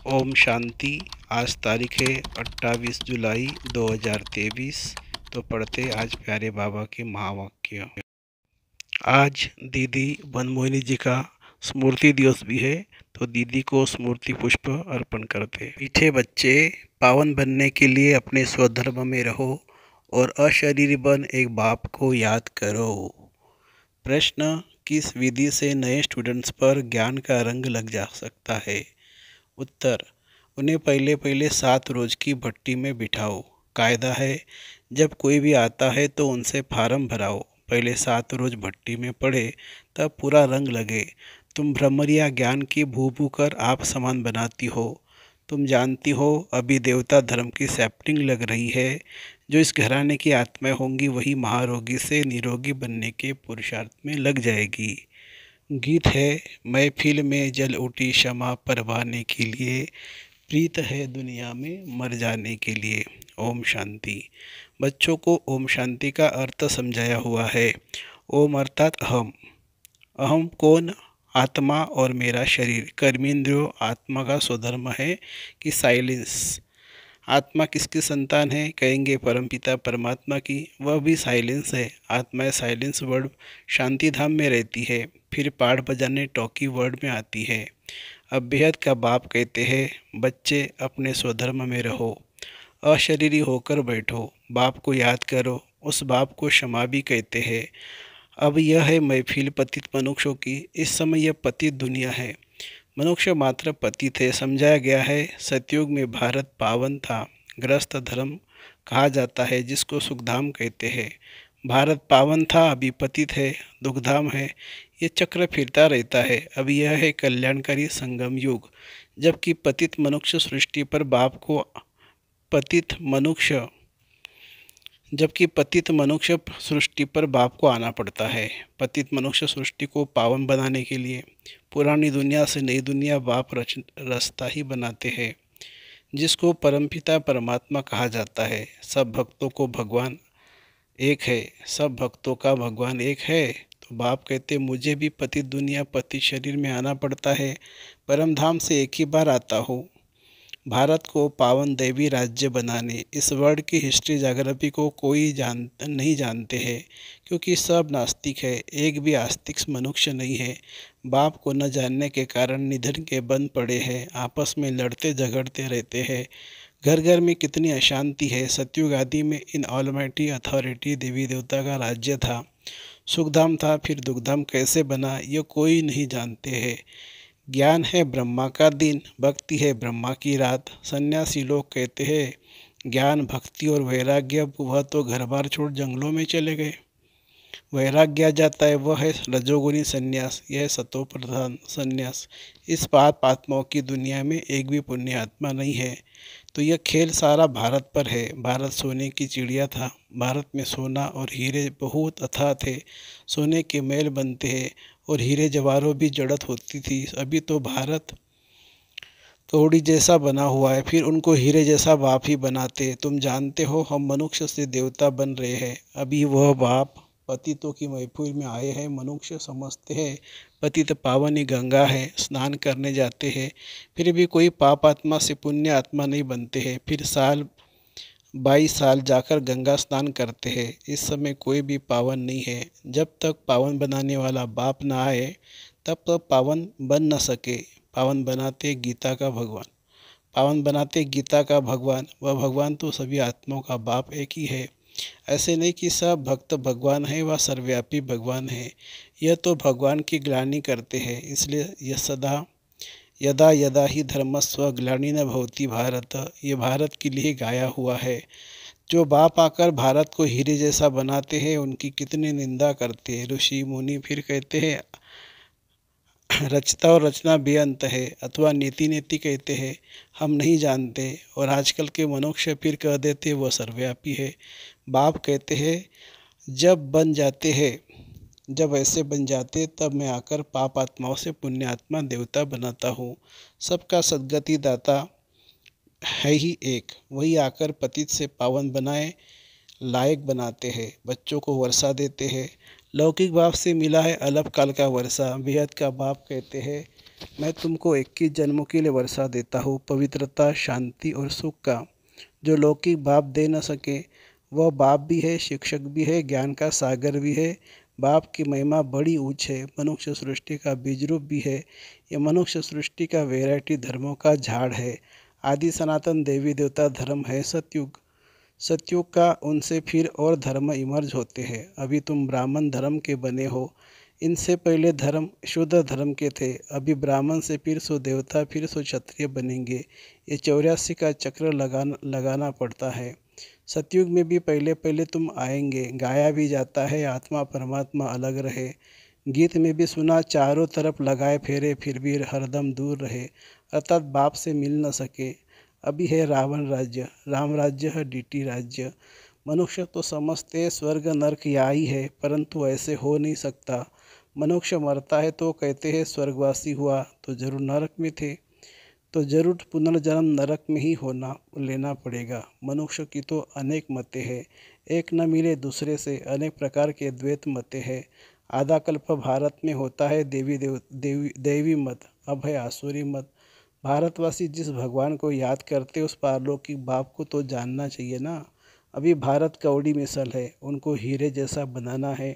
ओम शांति। आज तारीख है 28 जुलाई 2023। तो पढ़ते आज प्यारे बाबा के महावाक्य। आज दीदी बनमोहिनी जी का स्मृति दिवस भी है, तो दीदी को स्मृति पुष्प अर्पण करते। मीठे बच्चे, पावन बनने के लिए अपने स्वधर्म में रहो और अशरीरी बन एक बाप को याद करो। प्रश्न: किस विधि से नए स्टूडेंट्स पर ज्ञान का रंग लग जा सकता है? उत्तर: उन्हें पहले 7 रोज की भट्टी में बिठाओ। कायदा है, जब कोई भी आता है तो उनसे फार्म भराओ। पहले 7 रोज भट्टी में पड़े, तब पूरा रंग लगे। तुम ब्रह्मरिया ज्ञान की भू कर आप समान बनाती हो। तुम जानती हो अभी देवता धर्म की सैप्टिंग लग रही है। जो इस घराने की आत्माएं होंगी वही महारोगी से निरोगी बनने के पुरुषार्थ में लग जाएगी। गीत है: महफिल में जल उठी क्षमा परवाने के लिए, प्रीत है दुनिया में मर जाने के लिए। ओम शांति। बच्चों को ओम शांति का अर्थ समझाया हुआ है। ओम अर्थात अहम। अहम कौन? आत्मा और मेरा शरीर। कर्मेंद्रियों आत्मा का स्वधर्म है कि साइलेंस। आत्मा किसकी संतान है? कहेंगे परमपिता परमात्मा की। वह भी साइलेंस है। आत्मा साइलेंस वर्ड शांति धाम में रहती है, फिर पाठ बजाने टॉकी वर्ड में आती है। अब बेहद का बाप कहते हैं, बच्चे अपने स्वधर्म में रहो, अशरीरी होकर बैठो, बाप को याद करो। उस बाप को क्षमा भी कहते हैं। अब यह है महफिल पतित मनुष्यों की। इस समय यह पतित दुनिया है, मनुष्य मात्र पतित है। समझाया गया है, सतयुग में भारत पावन था। ग्रस्त धर्म कहा जाता है जिसको सुखधाम कहते हैं। भारत पावन था, अभी पतित है, दुखधाम है। ये चक्र फिरता रहता है। अब यह है कल्याणकारी संगम युग, जबकि पतित मनुष्य सृष्टि पर बाप को पतित मनुष्य सृष्टि पर बाप को आना पड़ता है। पतित मनुष्य सृष्टि को पावन बनाने के लिए पुरानी दुनिया से नई दुनिया बाप रास्ता ही बनाते हैं, जिसको परमपिता परमात्मा कहा जाता है। सब भक्तों को भगवान एक है, सब भक्तों का भगवान एक है। तो बाप कहते, मुझे भी पतित दुनिया पतित शरीर में आना पड़ता है। परम धाम से एक ही बार आता हूँ, भारत को पावन दैवी राज्य बनाने। इस वर्ड की हिस्ट्री जाग्रफी को कोई नहीं जानते हैं, क्योंकि सब नास्तिक है, एक भी आस्तिक मनुष्य नहीं है। बाप को न जानने के कारण निधन के बंद पड़े हैं, आपस में लड़ते झगड़ते रहते हैं। घर घर में कितनी अशांति है। सतयुग आदि में इन ऑलमाइटी अथॉरिटी देवी देवता का राज्य था, सुखधाम था, फिर दुखधाम कैसे बना ये कोई नहीं जानते हैं। ज्ञान है ब्रह्मा का दिन, भक्ति है ब्रह्मा की रात। सन्यासी लोग कहते हैं ज्ञान भक्ति और वैराग्य, वह तो घर बार छोड़ जंगलों में चले गए। वैराग्य आ जाता है, वह है रजोगुनी संन्यास, यह सतो प्रधान संन्यास। इस पाप आत्माओं की दुनिया में एक भी पुण्य आत्मा नहीं है। तो यह खेल सारा भारत पर है। भारत सोने की चिड़िया था। भारत में सोना और हीरे बहुत अथाह थे। सोने के महल बनते हैं और हीरे जवाहरों भी जड़त होती थी। अभी तो भारत कौड़ी जैसा बना हुआ है, फिर उनको हीरे जैसा बाप ही बनाते। तुम जानते हो हम मनुष्य से देवता बन रहे हैं। अभी वह बाप पतितों की महफिल में आए हैं। मनुष्य समझते हैं पतित पावनी गंगा है, स्नान करने जाते हैं, फिर भी कोई पाप आत्मा से पुण्य आत्मा नहीं बनते हैं। फिर 22 साल जाकर गंगा स्नान करते हैं। इस समय कोई भी पावन नहीं है। जब तक पावन बनाने वाला बाप ना आए तब तक पावन बन न सके। पावन बनाते गीता का भगवान, पावन बनाते गीता का भगवान। वह भगवान तो सभी आत्माओं का बाप एक ही है। ऐसे नहीं कि सब भक्त भगवान है, वह सर्वव्यापी भगवान है। यह तो भगवान की ग्लानि करते हैं। इसलिए यह सदा यदा यदा ही धर्मस्व ग्लानिन भवति भारत, ये भारत के लिए गाया हुआ है। जो बाप आकर भारत को हीरे जैसा बनाते हैं, उनकी कितनी निंदा करते हैं ऋषि मुनि। फिर कहते हैं रचता और रचना बेअंत है, अथवा नीति नीति कहते हैं, हम नहीं जानते। और आजकल के मनुष्य फिर कह देते वह सर्वव्यापी है। बाप कहते हैं जब ऐसे बन जाते तब मैं आकर पाप आत्माओं से पुण्य आत्मा देवता बनाता हूँ। सबका सद्गति दाता है ही एक, वही आकर पतित से पावन बनाए लायक बनाते हैं। बच्चों को वर्षा देते हैं। लौकिक बाप से मिला है अलप काल का वर्षा। बेहद का बाप कहते हैं मैं तुमको 21 जन्मों के लिए वर्षा देता हूँ, पवित्रता, शांति और सुख का, जो लौकिक बाप दे न सके। वह बाप भी है, शिक्षक भी है, ज्ञान का सागर भी है। बाप की महिमा बड़ी ऊंच है, मनुष्य सृष्टि का बीज रूप भी है। यह मनुष्य सृष्टि का वैरायटी धर्मों का झाड़ है। आदि सनातन देवी देवता धर्म है सतयुग। सतयुग का उनसे फिर और धर्म इमर्ज होते हैं। अभी तुम ब्राह्मण धर्म के बने हो। इनसे पहले धर्म शुद्ध धर्म के थे। अभी ब्राह्मण से फिर सो देवता, फिर सो क्षत्रिय बनेंगे। ये 84 का चक्र लगाना पड़ता है। सतयुग में भी पहले पहले तुम आएंगे। गाया भी जाता है आत्मा परमात्मा अलग रहे। गीत में भी सुना चारों तरफ लगाए फेरे फिर भी हरदम दूर रहे, अर्थात बाप से मिल न सके। अभी है रावण राज्य, राम राज्य है डीटी राज्य। मनुष्य तो समझते हैं स्वर्ग नरक यही है, परंतु ऐसे हो नहीं सकता। मनुष्य मरता है तो कहते हैं स्वर्गवासी हुआ, तो जरूर नरक में थे, तो जरूर पुनर्जन्म नरक में ही होना लेना पड़ेगा। मनुष्य की तो अनेक मतें हैं, एक न मिले दूसरे से। अनेक प्रकार के द्वैत मतें हैं। आधा कल्प भारत में होता है देवी मत, अब है आसुरी मत। भारतवासी जिस भगवान को याद करते उस पारलौकिक बाप को तो जानना चाहिए ना। अभी भारत कौड़ी मिसल है, उनको हीरे जैसा बनाना है।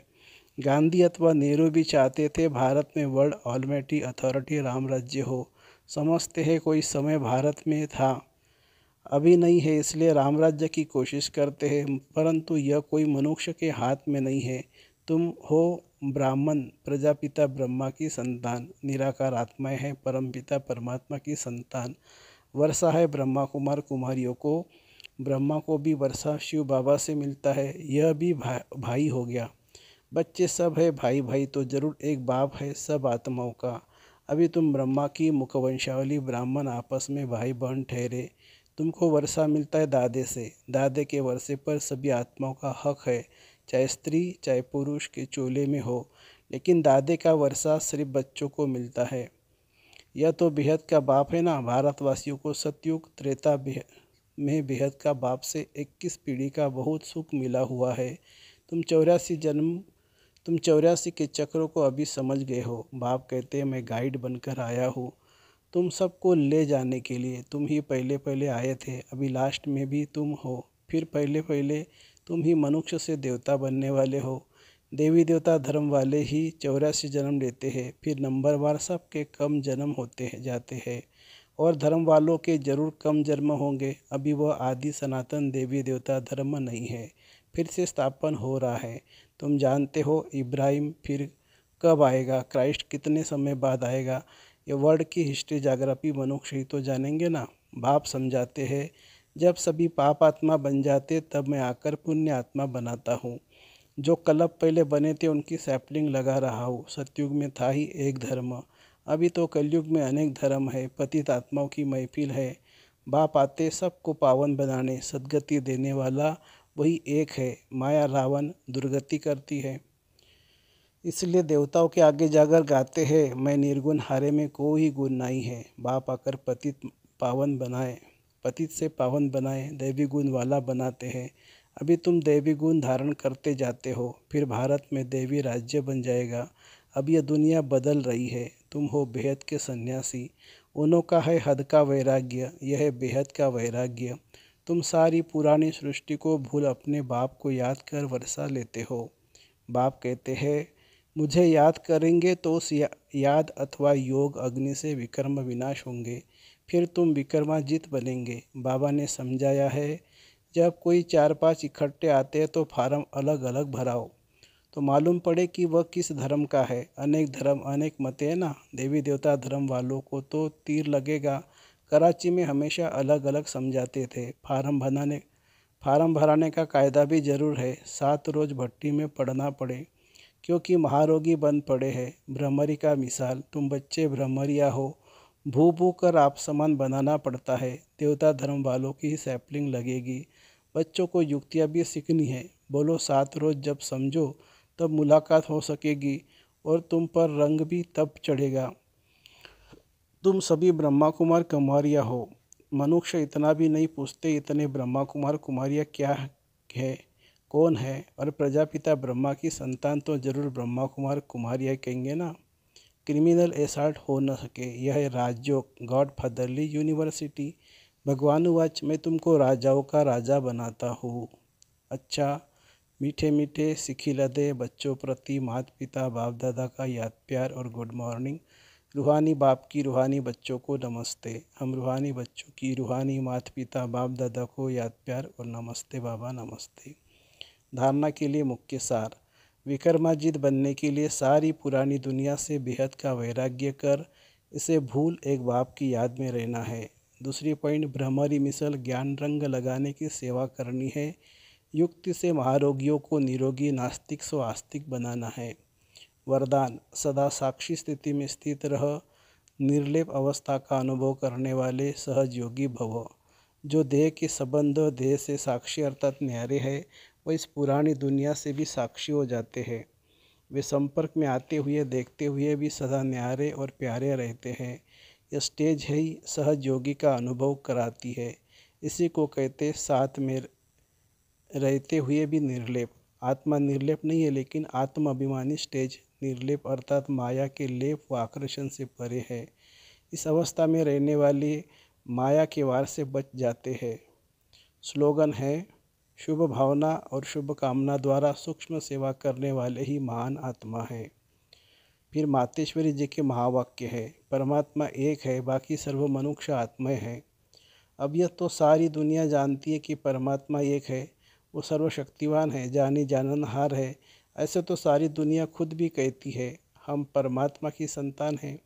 गांधी अथवा नेहरू भी चाहते थे भारत में वर्ल्ड ऑलमाइटी अथॉरिटी राम राज्य हो। समझते हैं कोई समय भारत में था, अभी नहीं है, इसलिए राम राज्य की कोशिश करते हैं, परंतु यह कोई मनुष्य के हाथ में नहीं है। तुम हो ब्राह्मण, प्रजापिता ब्रह्मा की संतान, निराकार आत्माएं हैं, परमपिता परमात्मा की संतान। वर्षा है ब्रह्मा कुमार कुमारियों को, ब्रह्मा को भी वर्षा शिव बाबा से मिलता है, यह भी भाई हो गया। बच्चे सब है भाई भाई, तो जरूर एक बाप है सब आत्माओं का। अभी तुम ब्रह्मा की मुखवंशावली ब्राह्मण आपस में भाई बहन ठहरे। तुमको वर्षा मिलता है दादे से, दादे के वर्षे पर सभी आत्माओं का हक है, चाहे स्त्री चाहे पुरुष के चोले में हो, लेकिन दादे का वर्षा सिर्फ बच्चों को मिलता है। यह तो बेहद का बाप है ना। भारतवासियों को सतयुग त्रेता में बेहद का बाप से 21 पीढ़ी का बहुत सुख मिला हुआ है। तुम 84 के चक्रों को अभी समझ गए हो। बाप कहते हैं मैं गाइड बनकर आया हूँ तुम सबको ले जाने के लिए। तुम ही पहले पहले आए थे, अभी लास्ट में भी तुम हो। फिर पहले पहले तुम ही मनुष्य से देवता बनने वाले हो। देवी देवता धर्म वाले ही 84 जन्म लेते हैं, फिर नंबरवार सबके कम जन्म होते हैं जाते हैं, और धर्म वालों के जरूर कम जन्म होंगे। अभी वह आदि सनातन देवी देवता धर्म नहीं है, फिर से स्थापन हो रहा है। तुम जानते हो इब्राहिम फिर कब आएगा, क्राइस्ट कितने समय बाद आएगा। ये वर्ल्ड की हिस्ट्री जाग्राफी मनुष्य ही तो जानेंगे ना। बाप समझाते हैं जब सभी पाप आत्मा बन जाते तब मैं आकर पुण्य आत्मा बनाता हूँ। जो कल्प पहले बने थे उनकी सैपलिंग लगा रहा हूँ। सतयुग में था ही एक धर्म, अभी तो कलयुग में अनेक धर्म है। पतित आत्माओं की महफिल है। बाप आते सबको पावन बनाने, सदगति देने वाला वही एक है। माया रावण दुर्गति करती है, इसलिए देवताओं के आगे जाकर गाते हैं मैं निर्गुण, हारे में कोई गुण नहीं है। बाप आकर पतित पावन बनाए, पतित से पावन बनाए, दैवी गुण वाला बनाते हैं। अभी तुम दैवी गुण धारण करते जाते हो, फिर भारत में देवी राज्य बन जाएगा। अब यह दुनिया बदल रही है। तुम हो बेहद के सन्यासी, उन्हों का है हद का वैराग्य, यह है बेहद का वैराग्य। तुम सारी पुरानी सृष्टि को भूल अपने बाप को याद कर वर्षा लेते हो। बाप कहते हैं मुझे याद करेंगे तो उस याद अथवा योग अग्नि से विकर्म विनाश होंगे, फिर तुम विक्रमाजित बनेंगे। बाबा ने समझाया है जब कोई 4-5 इकट्ठे आते हैं तो फार्म अलग अलग भराओ, तो मालूम पड़े कि वह किस धर्म का है। अनेक धर्म अनेक मत है ना। देवी देवता धर्म वालों को तो तीर लगेगा। कराची में हमेशा अलग अलग समझाते थे। फार्म भराने का कायदा भी ज़रूर है, 7 रोज़ भट्टी में पड़ना पड़े, क्योंकि महारोगी बन पड़े हैं। भ्रमरी का मिसाल, तुम बच्चे भ्रमरिया हो, भू भू कर आप समान बनाना पड़ता है। देवता धर्म वालों की ही सैपलिंग लगेगी। बच्चों को युक्तियाँ भी सीखनी है। बोलो 7 रोज़ जब समझो तब मुलाकात हो सकेगी, और तुम पर रंग भी तब चढ़ेगा। तुम सभी ब्रह्मा कुमार कुमारिया हो। मनुष्य इतना भी नहीं पूछते इतने ब्रह्मा कुमार कुमारिया क्या है, कौन है, और प्रजापिता ब्रह्मा की संतान तो जरूर ब्रह्मा कुमार कुमारिया कहेंगे ना। क्रिमिनल असॉल्ट हो न सके। यह राजयोग गॉड फादरली यूनिवर्सिटी। भगवान उवाच, मैं तुमको राजाओं का राजा बनाता हूँ। अच्छा, मीठे मीठे सिखिलदे बच्चों प्रति माता पिता बाप दादा का याद प्यार और गुड मॉर्निंग। रूहानी बाप की रूहानी बच्चों को नमस्ते। हम रूहानी बच्चों की रूहानी माता पिता बाप दादा को याद प्यार और नमस्ते बाबा नमस्ते। धारणा के लिए मुख्य सार। विक्रमाजित बनने के लिए सारी पुरानी दुनिया से बेहद का वैराग्य कर इसे भूल एक बाप की याद में रहना है। दूसरी पॉइंट, भ्रमरी मिसल ज्ञान रंग लगाने की सेवा करनी है। युक्ति से महारोगियों को निरोगी नास्तिक से आस्तिक बनाना है। वरदान, सदा साक्षी स्थिति में स्थित रह निर्लेप अवस्था का अनुभव करने वाले सहज योगी भव। जो देह के संबंध देह से साक्षी अर्थात न्यारे है, वह इस पुरानी दुनिया से भी साक्षी हो जाते हैं। वे संपर्क में आते हुए देखते हुए भी सदा न्यारे और प्यारे रहते हैं। यह स्टेज है ही सहज योगी का अनुभव कराती है। इसी को कहते साथ में रहते हुए भी निर्लेप। आत्मा निर्लेप नहीं है, लेकिन आत्म अभिमानी स्टेज निर्लेप अर्थात माया के लेप व आकर्षण से परे है। इस अवस्था में रहने वाले माया के वार से बच जाते हैं। स्लोगन है, शुभ भावना और शुभ कामना द्वारा सूक्ष्म सेवा करने वाले ही महान आत्मा है। फिर मातेश्वरी जी के महावाक्य है, परमात्मा एक है, बाकी सर्व मनुष्य आत्माएं हैं। अब यह तो सारी दुनिया जानती है कि परमात्मा एक है, वो सर्वशक्तिवान है, जानी जाननहार है। ऐसे तो सारी दुनिया खुद भी कहती है, हम परमात्मा की संतान हैं।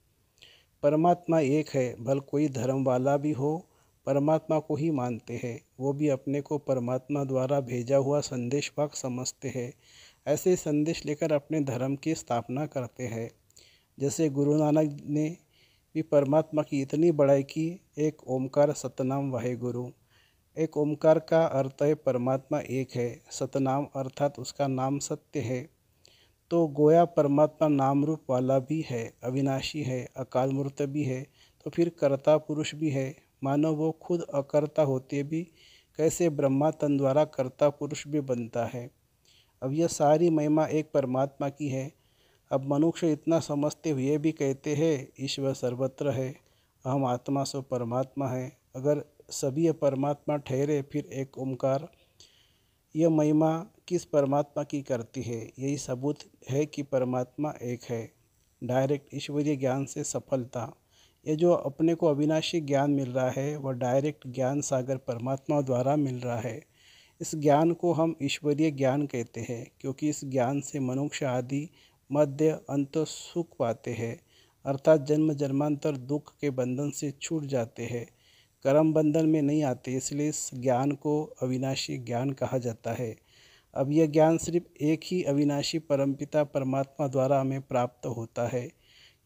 परमात्मा एक है, भल कोई धर्म वाला भी हो परमात्मा को ही मानते हैं। वो भी अपने को परमात्मा द्वारा भेजा हुआ संदेशवाहक समझते हैं। ऐसे संदेश लेकर अपने धर्म की स्थापना करते हैं। जैसे गुरु नानक ने भी परमात्मा की इतनी बड़ाई की, एक ओमकार सतनाम वाहेगुरु। एक ओमकार का अर्थ है परमात्मा एक है, सतनाम अर्थात उसका नाम सत्य है। तो गोया परमात्मा नाम रूप वाला भी है, अविनाशी है, अकाल मूर्त भी है, तो फिर कर्ता पुरुष भी है। मानो वो खुद अकर्ता होते भी कैसे ब्रह्मा तन द्वारा कर्ता पुरुष भी बनता है। अब यह सारी महिमा एक परमात्मा की है। अब मनुष्य इतना समझते हुए भी कहते हैं ईश्वर सर्वत्र है, हम आत्मा सो परमात्मा है। अगर सभी ये परमात्मा ठहरे फिर एक ओमकार, यह महिमा किस परमात्मा की करती है? यही सबूत है कि परमात्मा एक है। डायरेक्ट ईश्वरीय ज्ञान से सफलता। ये जो अपने को अविनाशी ज्ञान मिल रहा है वह डायरेक्ट ज्ञान सागर परमात्मा द्वारा मिल रहा है। इस ज्ञान को हम ईश्वरीय ज्ञान कहते हैं, क्योंकि इस ज्ञान से मनुष्य आदि मध्य अंत सुख पाते हैं, अर्थात जन्म जन्मांतर दुख के बंधन से छूट जाते हैं, कर्म बंधन में नहीं आते। इसलिए इस ज्ञान को अविनाशी ज्ञान कहा जाता है। अब यह ज्ञान सिर्फ एक ही अविनाशी परमपिता परमात्मा द्वारा हमें प्राप्त होता है,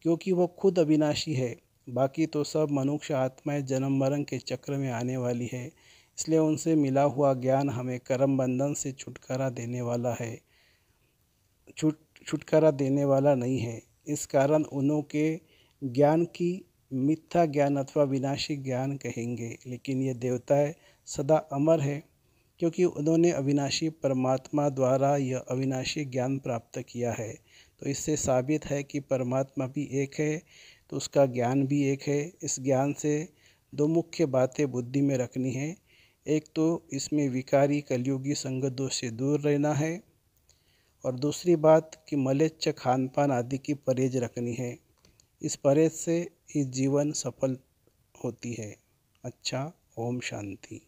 क्योंकि वो खुद अविनाशी है। बाकी तो सब मनुष्य आत्माएं जन्म मरण के चक्र में आने वाली है। इसलिए उनसे मिला हुआ ज्ञान हमें कर्म बंधन से छुटकारा देने वाला है, छुटकारा देने वाला नहीं है। इस कारण उन्हों के ज्ञान की मिथ्या ज्ञान अथवा विनाशी ज्ञान कहेंगे, लेकिन ये देवताएं सदा अमर है, क्योंकि उन्होंने अविनाशी परमात्मा द्वारा यह अविनाशी ज्ञान प्राप्त किया है। तो इससे साबित है कि परमात्मा भी एक है, तो उसका ज्ञान भी एक है। इस ज्ञान से दो मुख्य बातें बुद्धि में रखनी है। एक तो इसमें विकारी कलयुगी संग दोष से दूर रहना है, और दूसरी बात कि मलेच्छ खान पान आदि की परहेज रखनी है। इस परहेज से ही जीवन सफल होती है। अच्छा, ओम शांति।